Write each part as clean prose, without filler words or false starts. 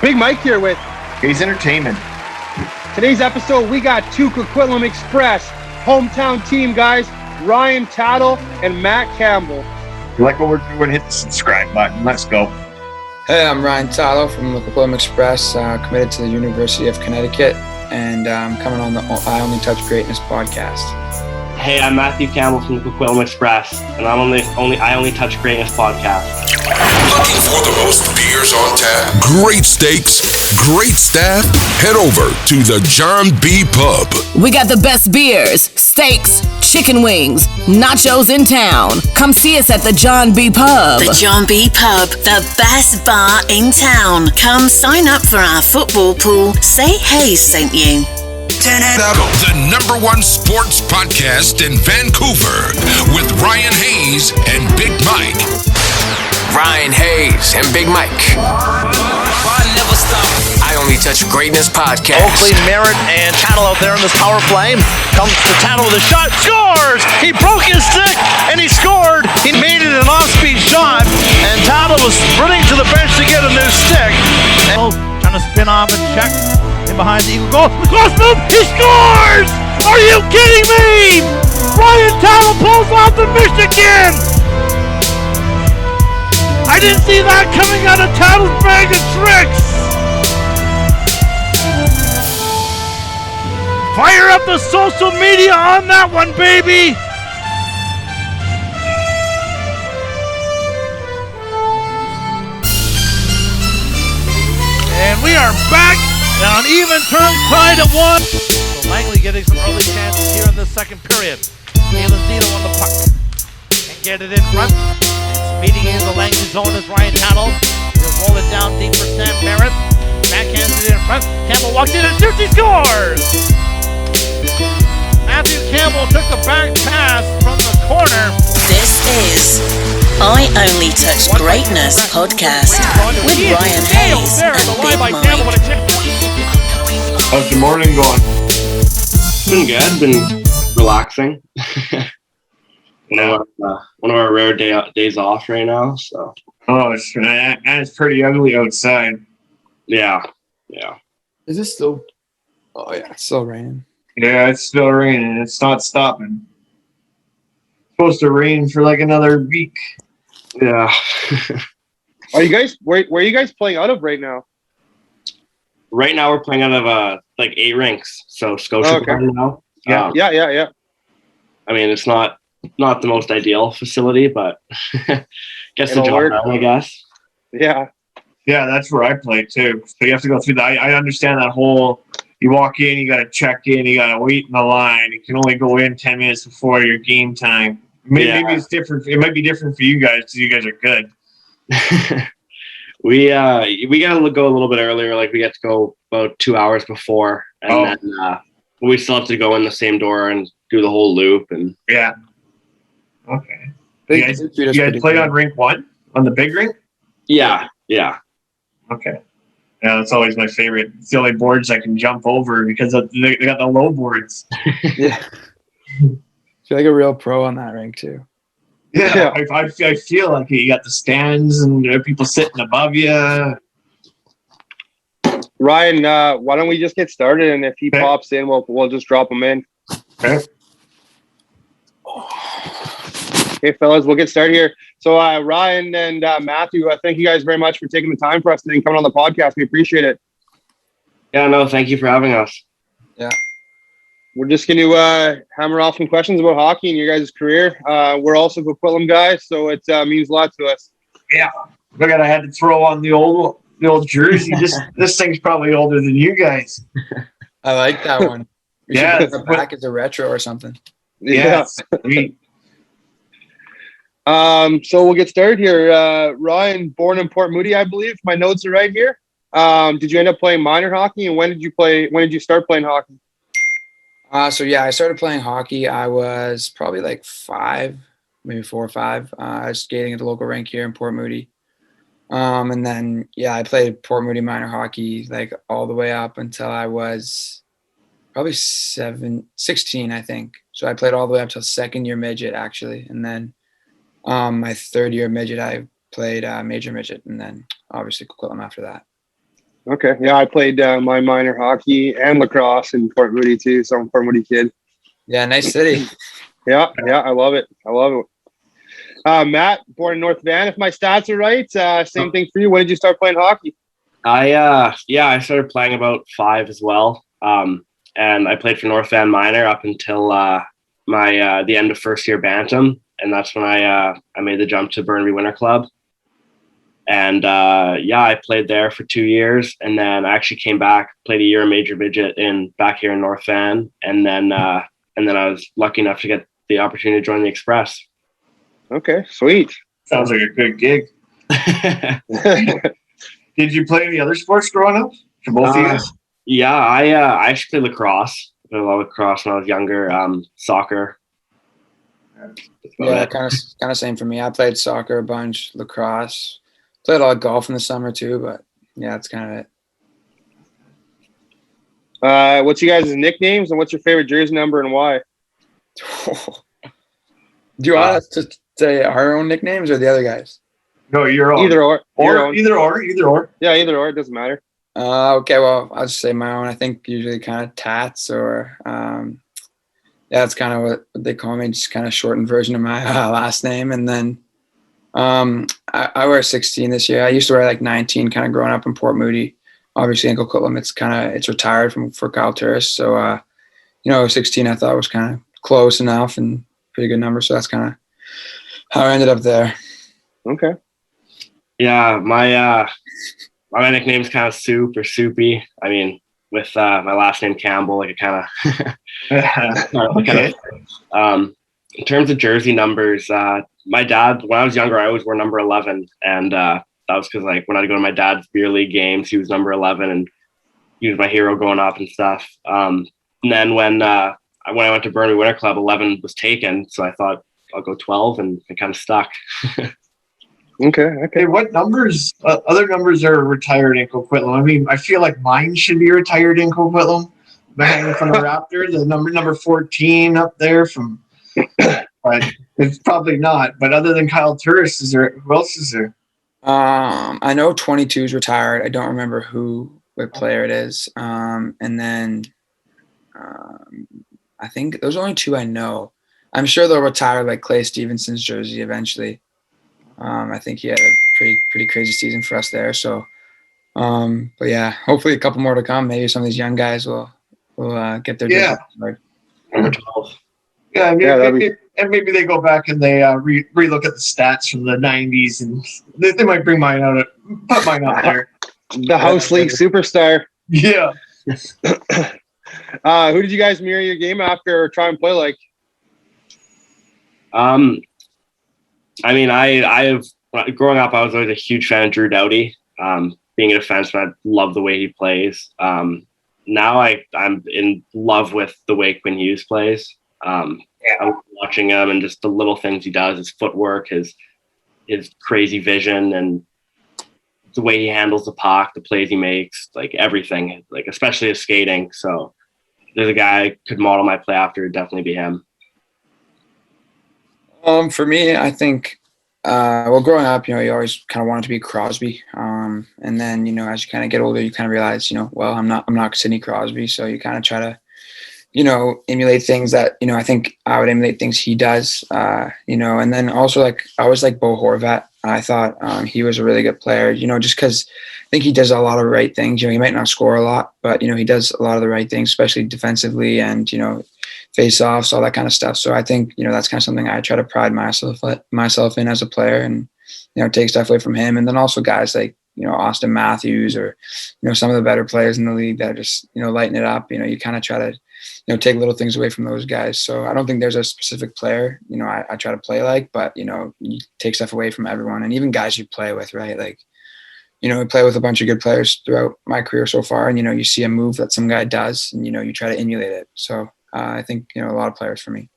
Big Mike here with Hayes Entertainment. today's episode. We got two Coquitlam Express hometown team guys, Ryan Tattle and Matt Campbell. If you like what we're doing, hit the subscribe button. Let's go. Hey, I'm Ryan Tattle from the Coquitlam Express, committed to the University of Connecticut, and I'm coming on the I Only Touch Greatness podcast. Hey, I'm Matthew Campbell from the Coquitlam Express, and I'm on the I Only Touch Greatness podcast. Looking for the most beers on tap? Great steaks, great staff? Head over to the John B. Pub. We got the best beers, steaks, chicken wings, nachos in town. Come see us at the John B. Pub. The John B. Pub, the best bar in town. Come sign up for our football pool. Say Hayes sent you. Tattle, the #1 sports podcast in Vancouver with Ryan Hayes and Big Mike. Ryan Hayes and Big Mike. I Only Touch Greatness podcast. Oakley, Merritt, and Tattle out there in this power play. Comes to Tattle with a shot. Scores! He broke his stick, and he scored. He made it an off-speed shot, and Tattle was running to the bench to get a new stick. And trying to spin off and check. In behind the Eagle goal. The cross move. He scores! Are you kidding me? Ryan Tattle pulls off the Michigan. I didn't see that coming out of Tattle's bag of tricks. Fire up the social media on that one, baby. And we are back on even terms, tied at 1. So Langley getting some early chances here in the second period. Zito on the puck. And get it in front. And speeding into the Langley zone is Ryan Tattle. He'll roll it down deep for Sam Merritt. Backhands it in front. Campbell walks in and shoots. He scores! Matthew Campbell took a back pass from the corner. This is I Only Touch Greatness podcast with Ryan Hayes and Big Mike. How's your morning going? Been good. Been relaxing. One of our rare days off right now. So. Oh, it's pretty ugly outside. Yeah. Is this still? Oh yeah, it's still raining. Yeah, it's still raining. It's not stopping. It's supposed to rain for like another week. Yeah. Are you guys where are you guys playing out of right now? Right now we're playing out of 8 rinks. So Scotia now. Yeah. I mean, it's not the most ideal facility, but gets the job done, I guess. Yeah, that's where I play too. So you have to go through that. I understand that whole. You walk in, you got to check in, you got to wait in the line. You can only go in 10 minutes before your game time. Maybe it's different. It might be different for you guys because you guys are good. We got to go a little bit earlier. Like we get to go about 2 hours before, and then we still have to go in the same door and do the whole loop. And yeah. Okay. You guys play on rink 1 on the big rink? Yeah. Okay. Yeah, that's always my favorite. It's the only boards I can jump over because they got the low boards. Yeah. I feel like a real pro on that rink too. Yeah. I feel like you got the stands and people sitting above you. Ryan, why don't we just get started? And if he pops in, we'll just drop him in. Okay. Okay, fellas, we'll get started here. So, Ryan and Matthew, thank you guys very much for taking the time for us today and coming on the podcast. We appreciate it. Yeah, no, thank you for having us. Yeah. We're just going to hammer off some questions about hockey and your guys' career. We're also Coquitlam guys, so it means a lot to us. Yeah. Look at I had to throw on the old jersey. This thing's probably older than you guys. I like that one. We should put it back as a retro or something. Yeah. Sweet. So we'll get started here. Ryan, born in Port Moody, I believe. My notes are right here. Did you end up playing minor hockey, and when did you start playing hockey? I started playing hockey. I was probably like 5, maybe 4 or 5. I was skating at the local rink here in Port Moody. And then, I played Port Moody minor hockey like all the way up until I was probably 16, I think. So I played all the way up till second year midget, actually. And then my third year midget, I played major midget, and then obviously Coquitlam after that. Okay. Yeah, I played my minor hockey and lacrosse in Port Moody too. So I'm a Port Moody kid. Yeah, nice city. Yeah, I love it. Matt, born in North Van, if my stats are right. Same thing for you. When did you start playing hockey? I started playing about 5 as well. And I played for North Van Minor up until the end of first year Bantam, and that's when I made the jump to Burnaby Winter Club. And I played there for 2 years, and then I actually came back, played a year of Major Midget back here in North Van, and then I was lucky enough to get the opportunity to join the Express. Okay, sweet. Sounds like a good gig. Did you play any other sports growing up? For both of you guys? Yeah, I actually played lacrosse. I played a lot of lacrosse when I was younger. Soccer. Yeah, kind of same for me. I played soccer a bunch, lacrosse. Played a lot of golf in the summer too, but yeah, that's kind of it. What's you guys' nicknames and what's your favorite jersey number and why? Do you want us to say our own nicknames or the other guys? No, your own. Either or. Either or. Yeah, either or. It doesn't matter. Okay, well, I'll just say my own. I think usually kind of Tats or that's kind of what they call me, just kind of shortened version of my last name. And then I wear 16 this year. I used to wear like 19 kind of growing up in Port Moody. Obviously in Coquitlam, it's retired for Kyle Turris. So, 16 I thought was kind of close enough and pretty good number. So that's kind of how I ended up there. Okay. Yeah, my nickname's kind of Soup or Soupy. I mean, with my last name Campbell, like it kind of. In terms of jersey numbers, my dad, when I was younger, I always wore number 11, and that was because like when I'd go to my dad's beer league games, he was number 11, and he was my hero growing up and stuff. And then when I went to Burnaby Winter Club, 11 was taken, so I thought I'll go 12, and it kind of stuck. Okay. What numbers, other numbers are retired in Coquitlam? I mean, I feel like mine should be retired in Coquitlam. Hanging from the Raptor, the number 14 up there from, but it's probably not. But other than Kyle Turris, who else is there? I know 22 is retired. I don't remember what player it is. And then I think those are only 2 I know. I'm sure they'll retire like Clay Stevenson's jersey eventually. I think he had a pretty crazy season for us there. So, but yeah, hopefully a couple more to come. Maybe some of these young guys will get their jersey retired. Number 12. Yeah, maybe they go back and they relook at the stats from the 90s, and they might bring mine out. Put mine up there. The House League superstar. Yeah. Who did you guys mirror your game after or try and play like? I mean, I've growing up, I was always a huge fan of Drew Doughty. Being a defenseman, I love the way he plays. Now I'm in love with the way Quinn Hughes plays. I'm watching him and just the little things he does, his footwork, his crazy vision, and the way he handles the puck, the plays he makes, like everything, like especially his skating. So there's a guy I could model my play after, it'd definitely be him. For me, I think, growing up, you always kind of wanted to be Crosby. And then, as you kind of get older, you kind of realize, I'm not Sidney Crosby. So you kind of try to, emulate things that, I think I would emulate things he does, and then also I always like Bo Horvat. I thought he was a really good player, just because I think he does a lot of right things. He might not score a lot, but, he does a lot of the right things, especially defensively and, face-offs, all that kind of stuff. So I think, that's kind of something I try to pride myself in as a player and, take stuff away from him. And then also guys like, Austin Matthews or, some of the better players in the league that are just, lighting it up. You kind of try to, take little things away from those guys. So I don't think there's a specific player, I try to play like, but, you take stuff away from everyone and even guys you play with, right? Like, I play with a bunch of good players throughout my career so far. And, you see a move that some guy does and, you try to emulate it. So I think, a lot of players for me.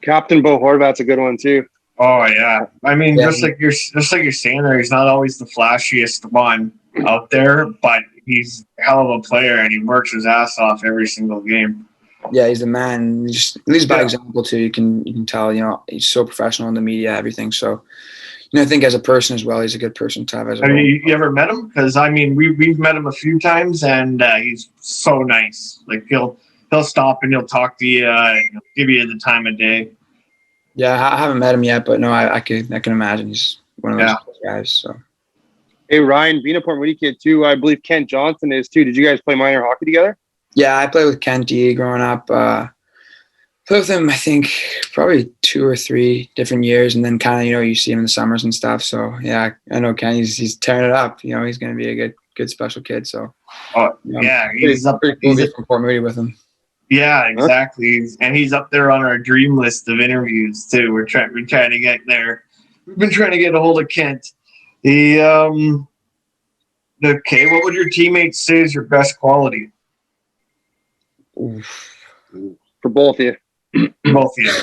Captain Bo Horvat's a good one too. Oh yeah. I mean, just like you're saying there, he's not always the flashiest one out there, but he's a hell of a player and he works his ass off every single game. Yeah, he's a man. He leads by example too. You can tell, he's so professional in the media, everything. So, I think as a person as well, he's a good person to have as Have well. you ever met him? Because I mean, we've met him a few times, and he's so nice. Like he'll stop and he'll talk to you, and he'll give you the time of day. Yeah, I haven't met him yet, but no, I can imagine he's one of those guys. So. Hey, Ryan, being a Port Moody kid too, I believe Kent Johnson is too. Did you guys play minor hockey together? Yeah, I played with Kent D growing up. Played with him, I think, probably 2 or 3 different years, and then kind of, you see him in the summers and stuff. So yeah, I know Kent. He's tearing it up. He's going to be a good special kid. So he's up. Pretty cool to be from Port Moody with him. Yeah, exactly. And he's up there on our dream list of interviews too. We're trying to get there. We've been trying to get a hold of Kent. Okay, what would your teammates say is your best quality? Oof. For both of you. Both of you.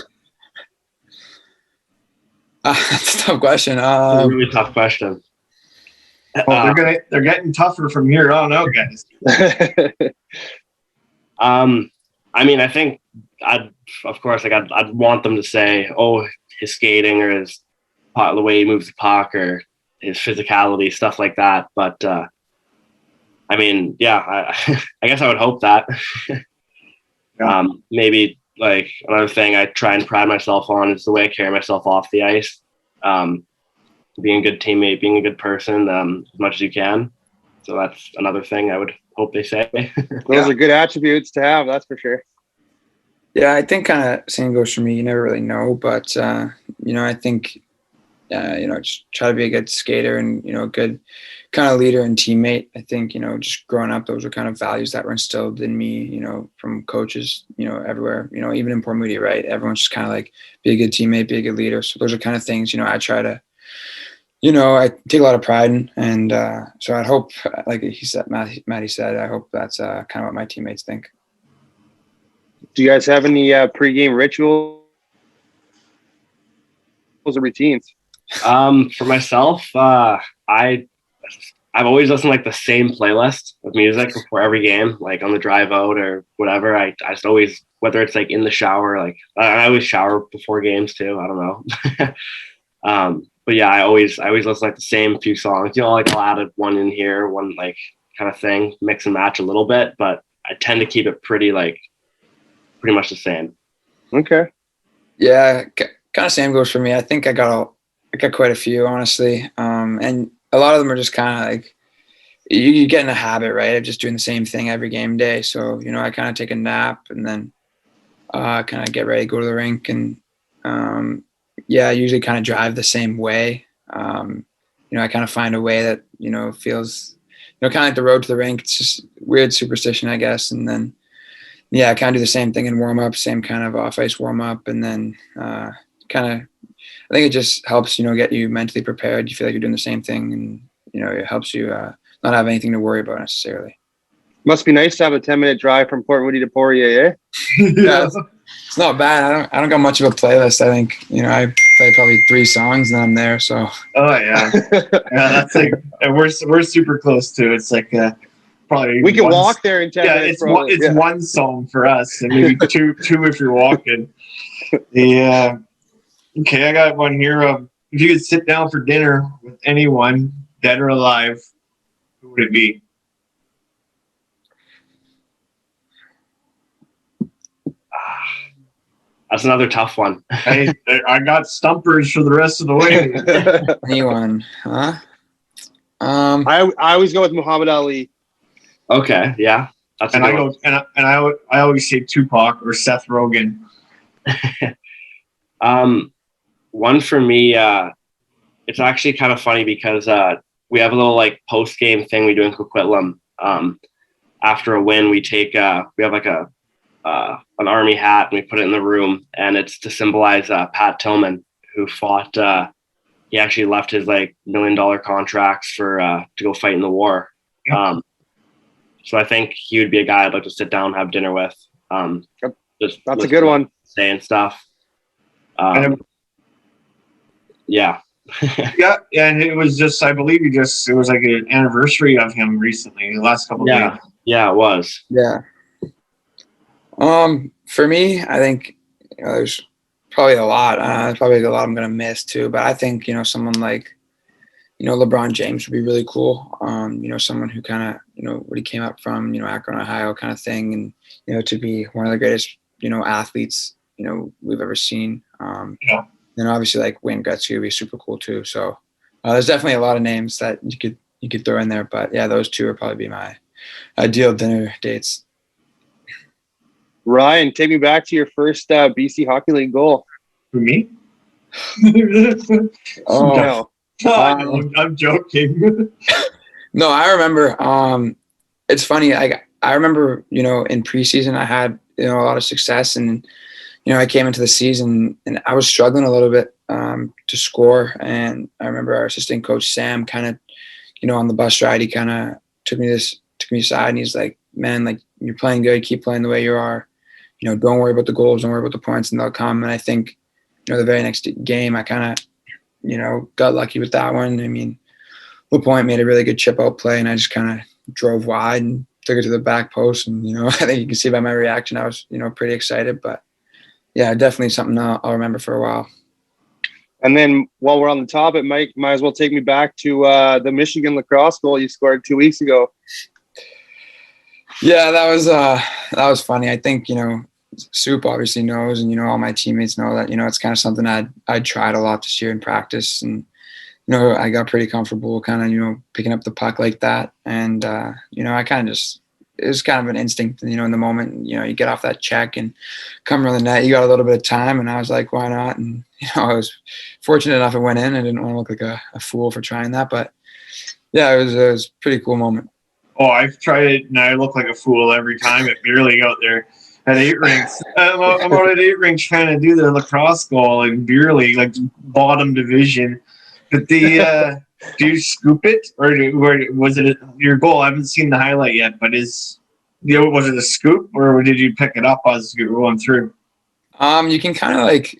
That's a tough question. It's a really tough question. Well, they're getting tougher from here on out, guys. I mean, I think I'd want them to say, oh, his skating or the way he moves the puck or his physicality, stuff like that. But I mean, yeah, I guess I would hope that. Maybe like another thing I try and pride myself on is the way I carry myself off the ice. Being a good teammate, being a good person, as much as you can. So that's another thing I would hope they say. Those are good attributes to have, that's for sure. Yeah, I think kind of same goes for me. You never really know, but I think just try to be a good skater and a good kind of leader and teammate. I think just growing up, those are kind of values that were instilled in me. From coaches, everywhere. Even in Port Moody, right? Everyone's just kind of like be a good teammate, be a good leader. So those are kind of things I try to. I take a lot of pride in, and so I'd hope, like he said, Matty said, I hope that's kind of what my teammates think. Do you guys have any pregame rituals or routines? For myself, I've always listened to like the same playlist of music before every game, like on the drive out or whatever. I just always, whether it's like in the shower, like I always shower before games too. I don't know. But yeah, I always listen to like the same few songs. Like I'll add one in here, one like kind of thing, mix and match a little bit, but I tend to keep it pretty much the same. Okay. Yeah, kind of same goes for me. I think I got quite a few, honestly, and a lot of them are just kind of like you get in a habit, right, of just doing the same thing every game day. So I kind of take a nap and then kind of get ready to go to the rink and. I usually kind of drive the same way. I kind of find a way that, feels, kind of like the road to the rink. It's just weird superstition, I guess. And then, I kind of do the same thing in warm up, same kind of off ice warm up. And then I think it just helps, get you mentally prepared. You feel like you're doing the same thing and, it helps you not have anything to worry about necessarily. Must be nice to have a 10-minute drive from Port Moody to Poirier, eh? Yeah. It's not bad. I don't got much of a playlist. I think I play probably 3 songs and I'm there. So. Oh yeah, that's like we're super close to. It's like probably we can walk there in 10 minutes. It's one song for us, and maybe two if you're walking. Yeah. Okay, I got one here. If you could sit down for dinner with anyone, dead or alive, who would it be? That's another tough one. I got stumpers for the rest of the way. Anyone, huh? I always go with Muhammad Ali. Okay, yeah. I always say Tupac or Seth Rogen. One for me, it's actually kind of funny because we have a little like post game thing we do in Coquitlam. After a win, we have like an army hat and we put it in the room, and it's to symbolize Pat Tillman, who fought. He actually left his like $1 million contracts for to go fight in the war. Yep. So I think he would be a guy I'd like to sit down and have dinner with. That's a good one. Saying stuff. Yeah. yeah, and it was just, I believe it was like an anniversary of him recently, the last couple of days. Yeah, it was. Yeah. For me, I think there's Probably a lot. Probably a lot I'm going to miss too. But I think, someone like, LeBron James would be really cool. Someone who kind of, where he came up from, Akron, Ohio kind of thing. And, to be one of the greatest, athletes, we've ever seen. And obviously like Wayne Gretzky would be super cool too. So there's definitely a lot of names that you could throw in there. But yeah, those two would probably be my ideal dinner dates. Ryan, take me back to your first BC Hockey League goal. For me? Oh, no. I'm joking. No, I remember. It's funny. I remember, in preseason, I had a lot of success, and I came into the season and I was struggling a little bit to score. And I remember our assistant coach Sam kind of, on the bus ride, he kind of took me aside, and he's like, "Man, like you're playing good. Keep playing the way you are. Don't worry about the goals. Don't worry about the points, and they'll come." And I think, the very next game, I kind of, got lucky with that one. I mean, LaPointe made a really good chip out play, and I just kind of drove wide and took it to the back post. And, I think you can see by my reaction, I was, pretty excited. But, yeah, definitely something I'll remember for a while. And then while we're on the topic, Mike, might as well take me back to the Michigan lacrosse goal you scored 2 weeks ago. Yeah, that was funny. I think, Soup obviously knows, and, all my teammates know that, it's kind of something I'd tried a lot this year in practice. And, I got pretty comfortable kind of, picking up the puck like that. And, I kind of just, it was kind of an instinct, in the moment, you get off that check and come around the net, you got a little bit of time. And I was like, why not? And, I was fortunate enough it went in. I didn't want to look like a fool for trying that. But, yeah, it was a pretty cool moment. Oh, I've tried it, and I look like a fool every time at beer league out there at 8 rinks. I'm out at 8 rinks trying to do the lacrosse goal in beer league, like bottom division. But do you scoop it, or was it your goal? I haven't seen the highlight yet, but was it a scoop, or did you pick it up as you were going through? You can kind of like,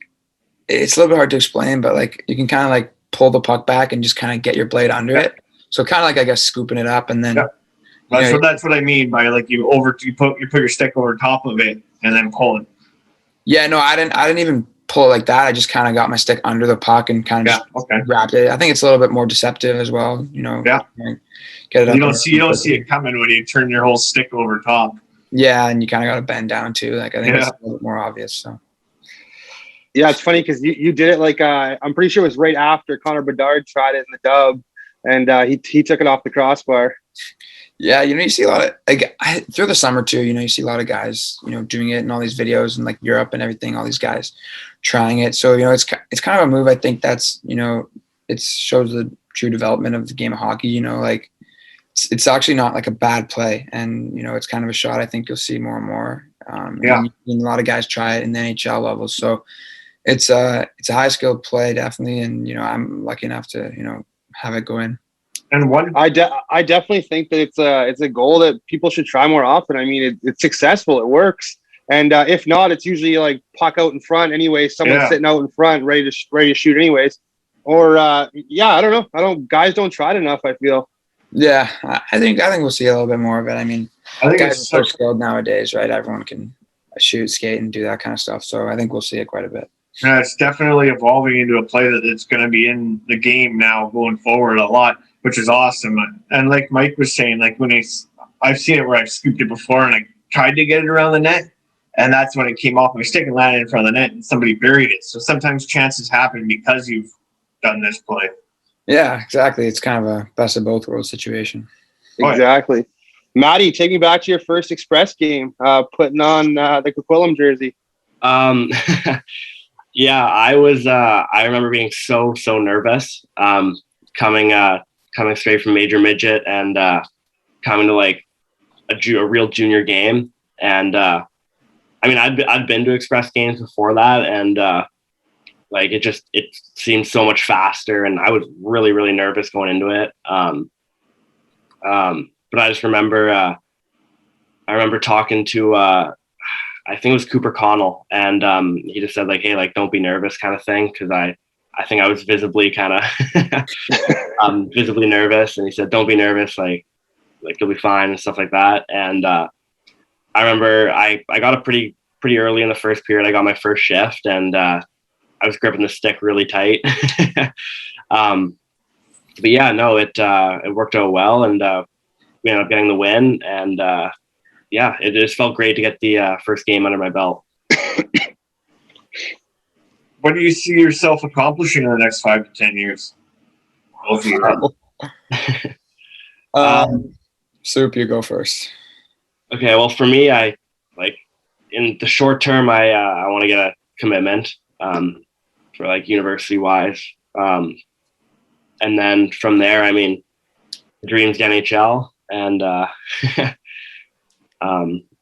it's a little bit hard to explain, but like you can kind of like pull the puck back and just kind of get your blade under it. So kind of like, I guess, scooping it up, and then. Yeah. That's what I mean by like you put your stick over top of it and then pull it. Yeah, no, I didn't even pull it like that. I just kind of got my stick under the puck and kind of wrapped it. I think it's a little bit more deceptive as well. Yeah. Get it. You don't see it coming when you turn your whole stick over top. Yeah, and you kind of got to bend down too. Like I think it's a little bit more obvious. So. Yeah, it's funny because you did it like I'm pretty sure it was right after Connor Bedard tried it in the dub, and he took it off the crossbar. Yeah, you see a lot of through the summer too. You see a lot of guys, doing it in all these videos and like Europe and everything. All these guys trying it. So it's kind of a move. I think that's it shows the true development of the game of hockey. Like it's actually not like a bad play, and it's kind of a shot. I think you'll see more and more. And a lot of guys try it in the NHL levels. So it's a high skilled play definitely, and I'm lucky enough to have it go in. And I definitely think that it's a goal that people should try more often. I mean, it's successful, it works, and if not, it's usually like puck out in front anyway. Someone's sitting out in front, ready to shoot anyways. Or I don't know. Guys don't try it enough. I feel. Yeah, I think we'll see a little bit more of it. I mean, I think guys are so skilled nowadays, right? Everyone can shoot, skate, and do that kind of stuff. So I think we'll see it quite a bit. Yeah, it's definitely evolving into a play that it's going to be in the game now going forward a lot, which is awesome. And like Mike was saying, like I've seen it where I've scooped it before and I tried to get it around the net, and that's when it came off my stick and landed in front of the net and somebody buried it. So sometimes chances happen because you've done this play. Yeah, exactly. It's kind of a best of both worlds situation. Exactly. Maddie, take me back to your first Express game, putting on the Coquitlam jersey. Yeah, I was. I remember being so nervous. Coming straight from major midget and coming to like a real junior game. And I mean, I'd been to Express games before that, and like it seemed so much faster, and I was really nervous going into it. But I just remember I remember talking to I think it was Cooper Connell, and he just said like, hey, like don't be nervous kind of thing, because I think I was visibly kind of visibly nervous, and he said don't be nervous, like you'll be fine and stuff like that. And I remember I got up pretty early in the first period. I got my first shift, and was gripping the stick really tight. But yeah, no, it worked out well, and we ended up getting the win. And yeah, it just felt great to get the first game under my belt. What do you see yourself accomplishing in the next 5 to 10 years? Soup, you go first. Okay, well, for me, I like in the short term, I want to get a commitment for like university wise, and then from there, I mean, the dream's the NHL, and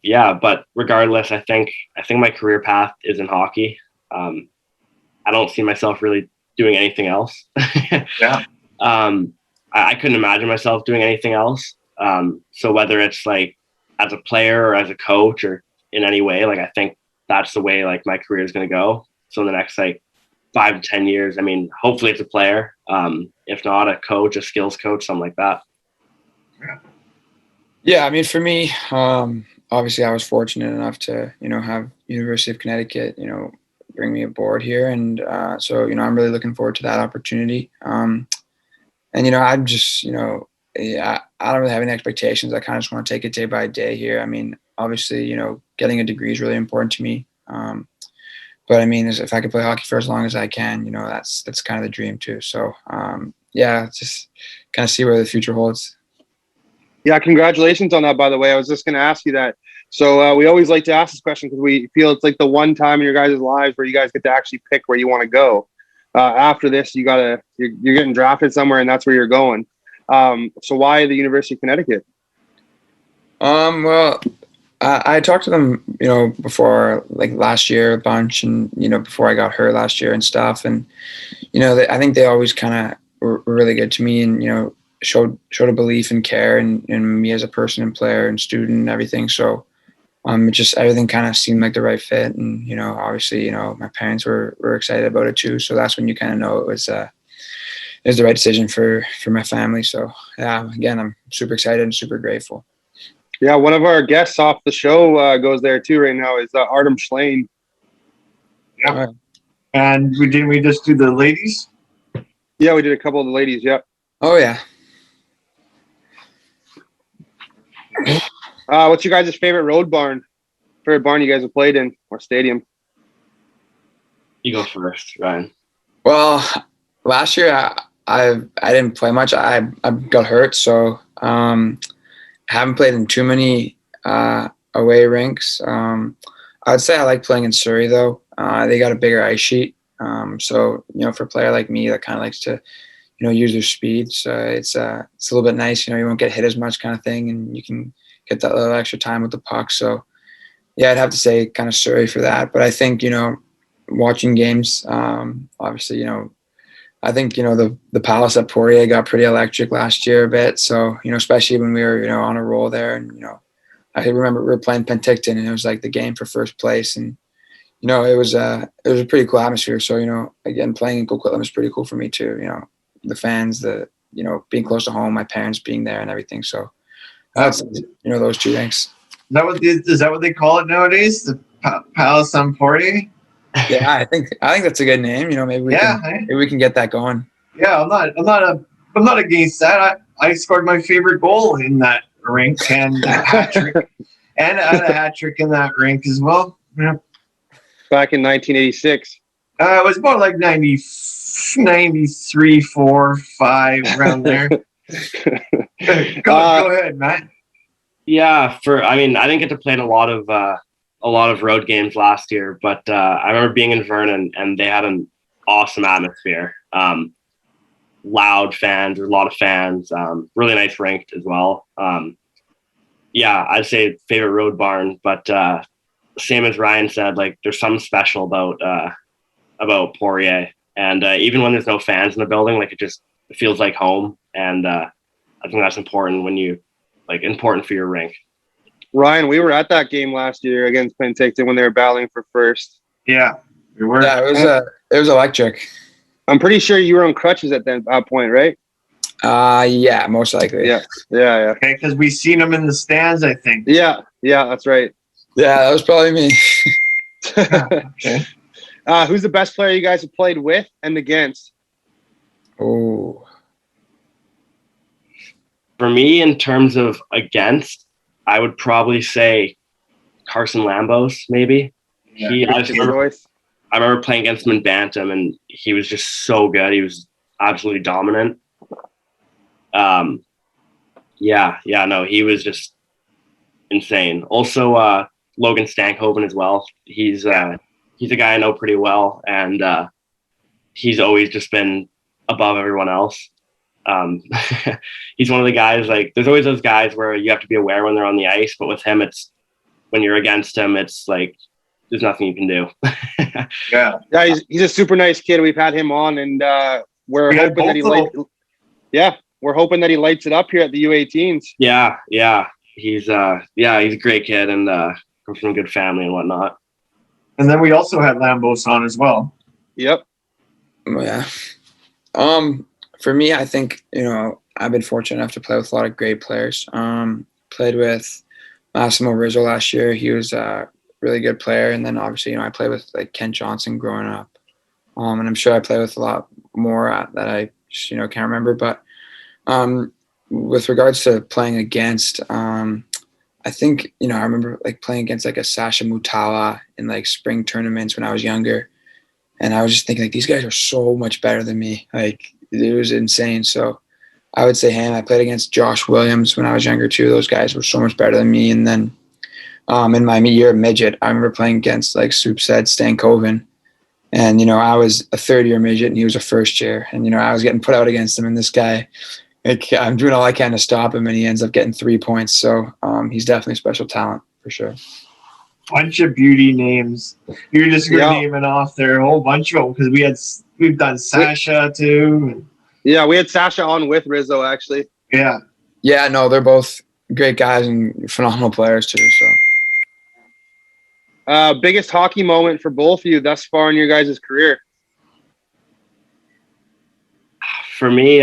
yeah. But regardless, I think my career path is in hockey. I don't see myself really doing anything else. Yeah. I couldn't imagine myself doing anything else. So whether it's like as a player or as a coach or in any way, like I think that's the way like my career is going to go. So in the next like 5 to 10 years, I mean, hopefully it's a player. If not, a coach, a skills coach, something like that. Yeah, I mean, for me, obviously I was fortunate enough to, have University of Connecticut, bring me aboard here. And so, I'm really looking forward to that opportunity. And, I'm just, I don't really have any expectations. I kind of just want to take it day by day here. I mean, obviously, getting a degree is really important to me. But I mean, if I could play hockey for as long as I can, that's kind of the dream too. So, yeah, just kind of see where the future holds. Yeah, congratulations on that, by the way. I was just going to ask you that. So we always like to ask this question because we feel it's like the one time in your guys' lives where you guys get to actually pick where you want to go. After this, you're getting drafted somewhere, and that's where you're going. So why the University of Connecticut? Well, I talked to them, before, like last year a bunch, and before I got hurt last year and stuff, and I think they always kind of were really good to me, and showed a belief and care in me as a person and player and student and everything. So it just everything kind of seemed like the right fit, and obviously my parents were excited about it too. So that's when you kind of know it was the right decision for my family. So yeah, again, I'm super excited and super grateful. Yeah, one of our guests off the show goes there too right now is Artem Schlane. Yeah. And we just do the ladies? Yeah, we did a couple of the ladies, yeah. Oh yeah. What's your guys' favorite barn you guys have played in, or stadium? You go first, Ryan. Well, last year I didn't play much. I got hurt, so I haven't played in too many away rinks. I'd say I like playing in Surrey though. They got a bigger ice sheet, so for a player like me that kind of likes to use their speed, so it's a little bit nice. You won't get hit as much, kind of thing, and you can get that little extra time with the puck. So yeah, I'd have to say kind of Surrey for that. But I think watching games, obviously I think the Palace at Poirier got pretty electric last year a bit. So especially when we were on a roll there, and I remember we were playing Penticton, and it was like the game for first place, and it was a pretty cool atmosphere. So again, playing in Coquitlam is pretty cool for me too. The fans, being close to home, my parents being there and everything. So that's those two things. Is that what they call it nowadays? The Palace on Poirier? Yeah, I think that's a good name. Maybe we can get that going. Yeah, I'm not against that. I scored my favorite goal in that rink and a hat trick, and I had a hat trick in that rink as well. Yeah. Back in 1986. It was about like 93, 4, 5 around there. Go ahead, Matt. Yeah, I didn't get to play in a lot of road games last year, but I remember being in Vernon, and they had an awesome atmosphere. Loud fans, there's a lot of fans, really nice rink as well. Yeah, I'd say favorite road barn, but same as Ryan said, like there's something special about Poirier, and even when there's no fans in the building, like it feels like home, and I think that's important important for your rink. Ryan, we were at that game last year against Penticton when they were battling for first. Yeah, we were. Yeah, it was electric. I'm pretty sure you were on crutches at that point, right? Yeah, most likely. Yeah. Okay, because we seen them in the stands, I think. Yeah, that's right. Yeah, that was probably me. Okay. Who's the best player you guys have played with and against? Oh, For me, in terms of against, I would probably say Carson Lambos, maybe. Yeah, I remember playing against him in Bantam, and he was just so good. He was absolutely dominant. He was just insane. Also, Logan Stankhoven as well. He's a guy I know pretty well, and he's always just been above everyone else. He's one of the guys, like, there's always those guys where you have to be aware when they're on the ice, but with him, it's when you're against him, it's like there's nothing you can do. Yeah, he's a super nice kid. We've had him on, and we're hoping that he lights it up here at the U18s. Yeah, he's a great kid, and comes from a good family and whatnot. And then we also had Lambos on as well. Yep. Yeah. For me, I think, I've been fortunate enough to play with a lot of great players. Played with Massimo Rizzo last year. He was a really good player. And then obviously, I played with like Kent Johnson growing up. And I'm sure I play with a lot more that I just, can't remember. But with regards to playing against, I think, I remember like playing against like a Sasha Mutawa in like spring tournaments when I was younger. And I was just thinking like, these guys are so much better than me. Like, it was insane. So I would say him. I played against Josh Williams when I was younger too. Those guys were so much better than me. And then in my year of midget, I remember playing against like Soup said Stankoven. And, I was a third-year midget and he was a first year. And, I was getting put out against him. And this guy, like, I'm doing all I can to stop him, and he ends up getting 3 points. So he's definitely a special talent for sure. Bunch of beauty names. You're just naming off there a whole bunch of them because we've done Sasha too. Yeah, we had Sasha on with Rizzo actually. Yeah. Yeah, no, they're both great guys and phenomenal players too. So, biggest hockey moment for both of you thus far in your guys' career? For me,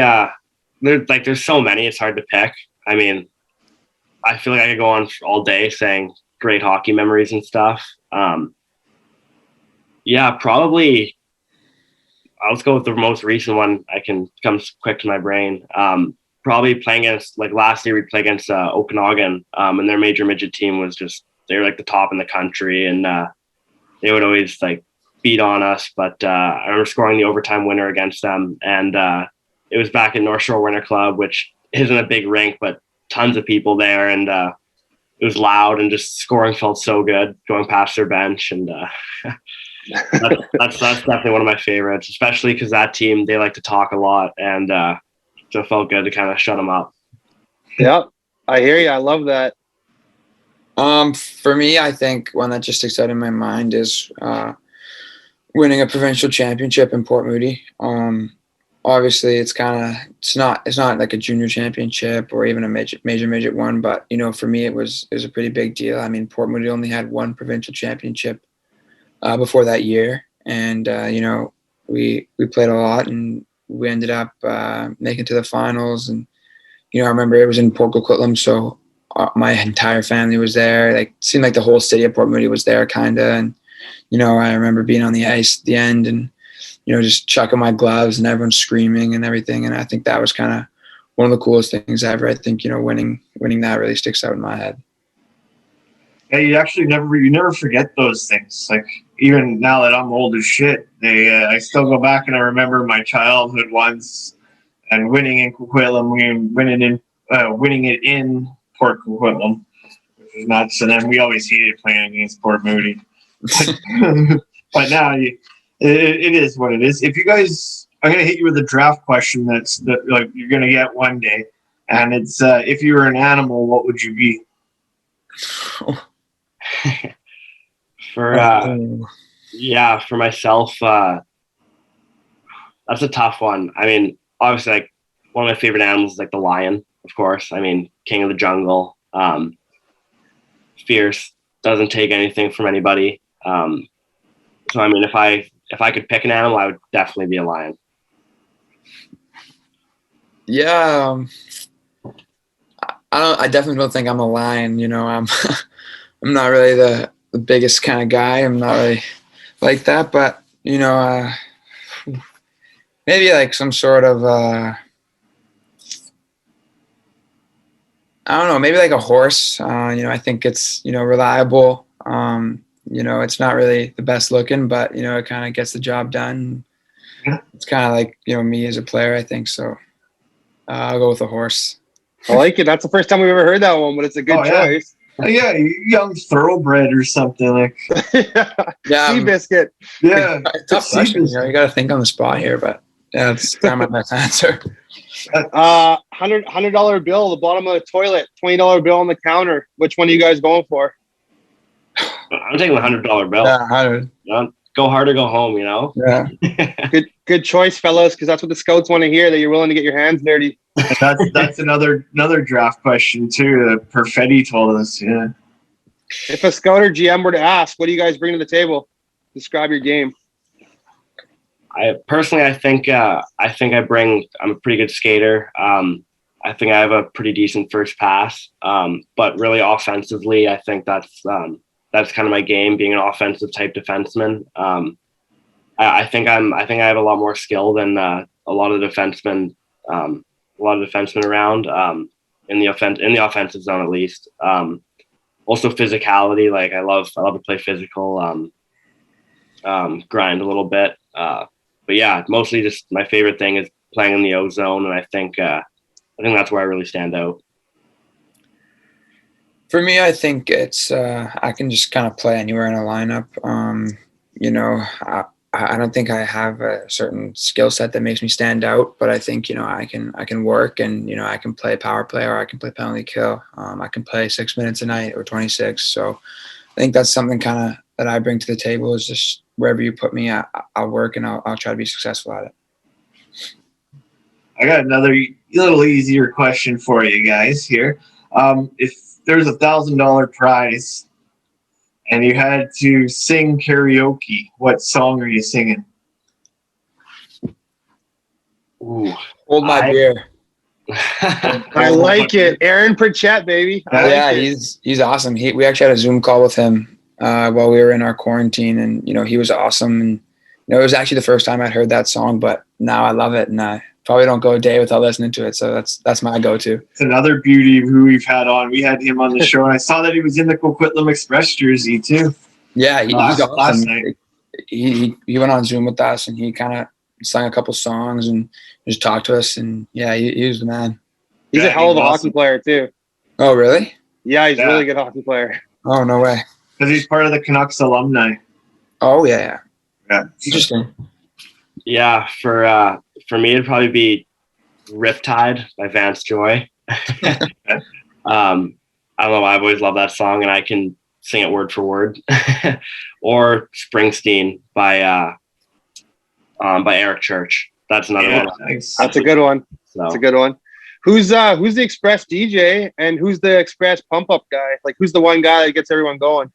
there's so many. It's hard to pick. I mean, I feel like I could go on all day saying great hockey memories and stuff. Probably let's go with the most recent one comes quick to my brain. Probably playing against, like last year we played against Okanagan, and their major midget team was just, they were like the top in the country, and they would always like beat on us. But I remember scoring the overtime winner against them, and it was back at North Shore Winter Club, which isn't a big rink, but tons of people there, and it was loud, and just scoring felt so good going past their bench. And that's definitely one of my favorites, especially because that team, they like to talk a lot, and so it felt good to kind of shut them up. Yeah, I hear you. I love that. For me, I think one that just sticks out in my mind is winning a provincial championship in Port Moody. Obviously, it's not like a junior championship or even a major midget one, but for me, it was a pretty big deal. I mean, Port Moody only had one provincial championship before that year, and we played a lot, and we ended up making it to the finals. And I remember it was in Port Coquitlam, so my entire family was there. Like, it seemed like the whole city of Port Moody was there, kind of. And I remember being on the ice at the end, and just chucking my gloves and everyone screaming and everything. And I think that was kind of one of the coolest things ever. I think, winning that really sticks out in my head. Yeah, you actually never forget those things. Like, even now that I'm old as shit, I still go back and I remember my childhood once and winning in Coquitlam, winning it in Port Coquitlam, which was nuts. And then we always hated playing against Port Moody. But now it is what it is. If you guys, I'm gonna hit you with a draft question that like you're gonna get one day, and it's if you were an animal, what would you be? For myself, that's a tough one. I mean, obviously, like, one of my favorite animals is like the lion, of course. I mean, king of the jungle, fierce, doesn't take anything from anybody. So I mean, if I could pick an animal, I would definitely be a lion. Yeah, I definitely don't think I'm a lion. I'm not really the biggest kind of guy. I'm not really like that, but You know, maybe like some sort of I don't know, maybe like a horse. I think it's, reliable. It's not really the best looking, but, it kind of gets the job done. It's kind of like, me as a player, I think. So I'll go with a horse. I like it. That's the first time we've ever heard that one, but it's a good choice. Yeah, young thoroughbred or something like. Yeah, Seabiscuit. Yeah, tough question. You got to think on the spot here, but yeah, that's kind of my best answer. $100 bill, the bottom of the toilet, $20 bill on the counter. Which one are you guys going for? I'm taking the $100 bill. Yeah, 100. Go hard or go home, Yeah. Good choice, fellas, because that's what the scouts want to hear, that you're willing to get your hands dirty. That's another draft question too. That Perfetti told us. Yeah. If a scout or GM were to ask, what do you guys bring to the table? Describe your game. I think I'm a pretty good skater. I think I have a pretty decent first pass. But really offensively, I think that's kind of my game, being an offensive type defenseman. I think I have a lot more skill than a lot of defensemen around, in the offensive zone, at least. Also physicality. Like I love to play physical, grind a little bit. But yeah, mostly just my favorite thing is playing in the O zone, and I think that's where I really stand out. For me, I think it's I can just kind of play anywhere in a lineup. I don't think I have a certain skill set that makes me stand out, but I think I can work, and I can play power play, or I can play penalty kill. I can play 6 minutes a night or 26. So I think that's something kind of that I bring to the table, is just wherever you put me, I'll work, and I'll try to be successful at it. I got another little easier question for you guys here. If there's $1,000 prize and you had to sing karaoke, what song are you singing? Ooh, Hold my beer. I like it. Aaron Pritchett, baby. He's awesome. We actually had a Zoom call with him while we were in our quarantine, and he was awesome. And it was actually the first time I'd heard that song, but now I love it, and I probably don't go a day without listening to it. So that's my go-to. It's another beauty of who we've had on. We had him on the show, and I saw that he was in the Coquitlam Express jersey too. Yeah, he's awesome. Last night. He went on Zoom with us, and he kind of sang a couple songs and just talked to us. And yeah, he was the man. He's a hell of a hockey player too. Oh, really? Yeah, he's a really good hockey player. Oh, no way. Because he's part of the Canucks alumni. Oh, yeah. Interesting. Yeah, for me, it'd probably be Riptide by Vance Joy. I don't know, I've always loved that song, and I can sing it word for word. Or Springsteen by Eric Church. That's another one. Nice. That's a good one. So. That's a good one. Who's the Express DJ, and who's the Express pump up guy? Like, who's the one guy that gets everyone going?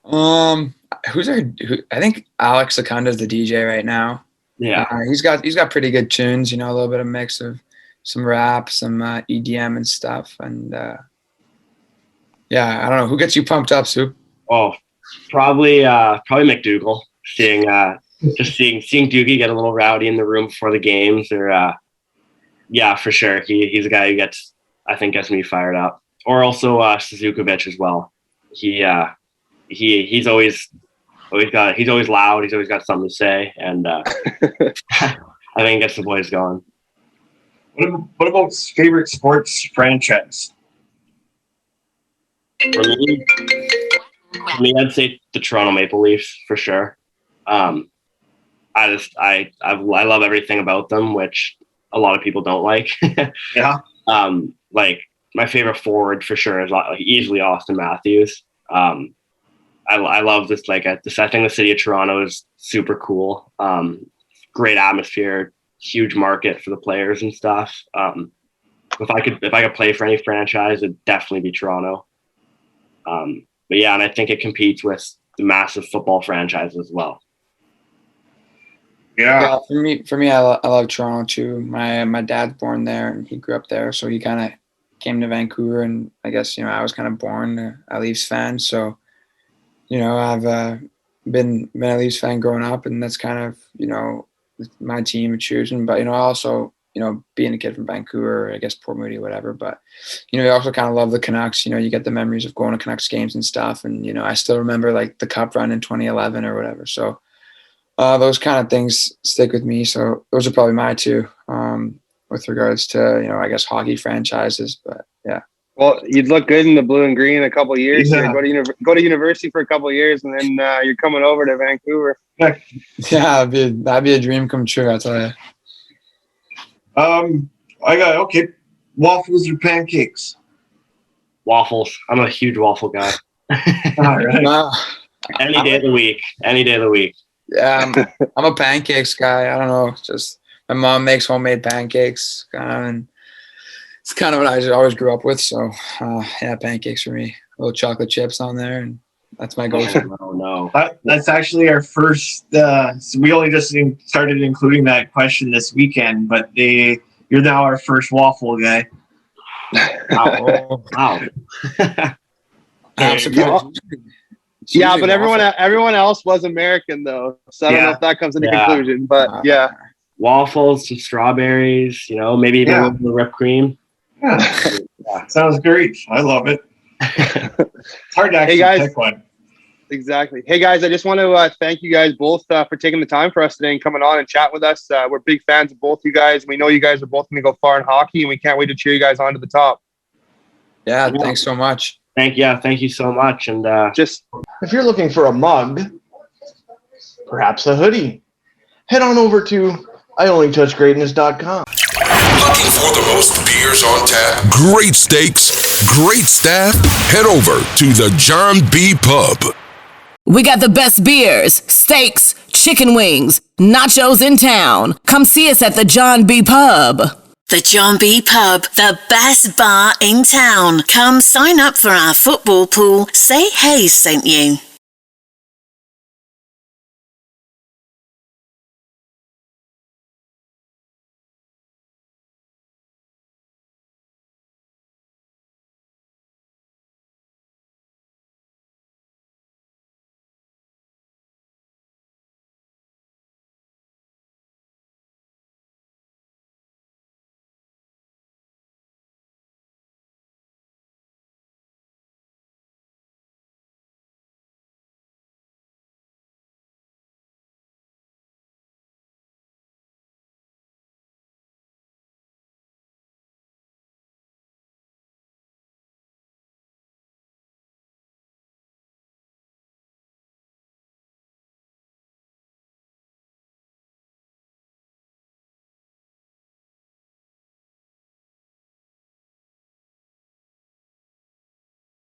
I think Alex Secunda is the DJ right now. Yeah. He's got pretty good tunes, a little bit of mix of some rap, some EDM and stuff. And I don't know, who gets you pumped up, Soup? Oh, probably McDougal. Seeing Doogie get a little rowdy in the room before the games, or for sure. He's a guy who gets me fired up. Or also Suzukovic as well. He's always loud. He's always got something to say, and I think it gets the boys going. What about favorite sports franchise? For me, I'd say the Toronto Maple Leafs for sure. I love everything about them, which a lot of people don't like. Yeah. Like my favorite forward for sure is easily Austin Matthews. I love this. I think the city of Toronto is super cool. Great atmosphere, huge market for the players and stuff. If I could play for any franchise, it'd definitely be Toronto. But yeah, and I think it competes with the massive football franchise as well. Yeah. For me, I love Toronto too. My dad's born there, and he grew up there, so he kind of came to Vancouver, and I guess I was kind of born a Leafs fan, so I have been a Leafs fan growing up, and that's kind of, my team of choosing. But, also, being a kid from Vancouver, I guess Port Moody, whatever. But, you also kind of love the Canucks. You get the memories of going to Canucks games and stuff. And, I still remember like the Cup run in 2011 or whatever. So those kind of things stick with me. So those are probably my two with regards to, I guess hockey franchises. But yeah. Well, you'd look good in the blue and green a couple of years. Yeah. Go to university for a couple of years, and then you're coming over to Vancouver. Yeah, that'd be a dream come true, I tell you. I got waffles or pancakes? Waffles. I'm a huge waffle guy. All right. Any day of the week. Yeah, I'm a pancakes guy. I don't know, just my mom makes homemade pancakes, and it's kind of what I just always grew up with. So, pancakes for me. Little chocolate chips on there, and that's my go-to. Oh, no. That's actually our first. So we only just started including that question this weekend, but you're now our first waffle guy. Wow. Yeah, but everyone else was American though, so I don't know if that comes into conclusion. But yeah, waffles, some strawberries, maybe even a little whipped cream. Yeah. Sounds great. I love it. It's hard to actually pick one. Exactly. Hey guys, I just want to thank you guys both for taking the time for us today and coming on and chat with us. We're big fans of both you guys. We know you guys are both going to go far in hockey, and we can't wait to cheer you guys on to the top. Yeah, thanks so much. Thank you so much. And just if you're looking for a mug, perhaps a hoodie, head on over to IOnlyTouchGreatness.com. Looking for the most beers on tap, great steaks, great staff? Head over to the John B. Pub. We got the best beers, steaks, chicken wings, nachos in town. Come see us at the John B. Pub. The John B. Pub, the best bar in town. Come sign up for our football pool. Say Hayes sent you.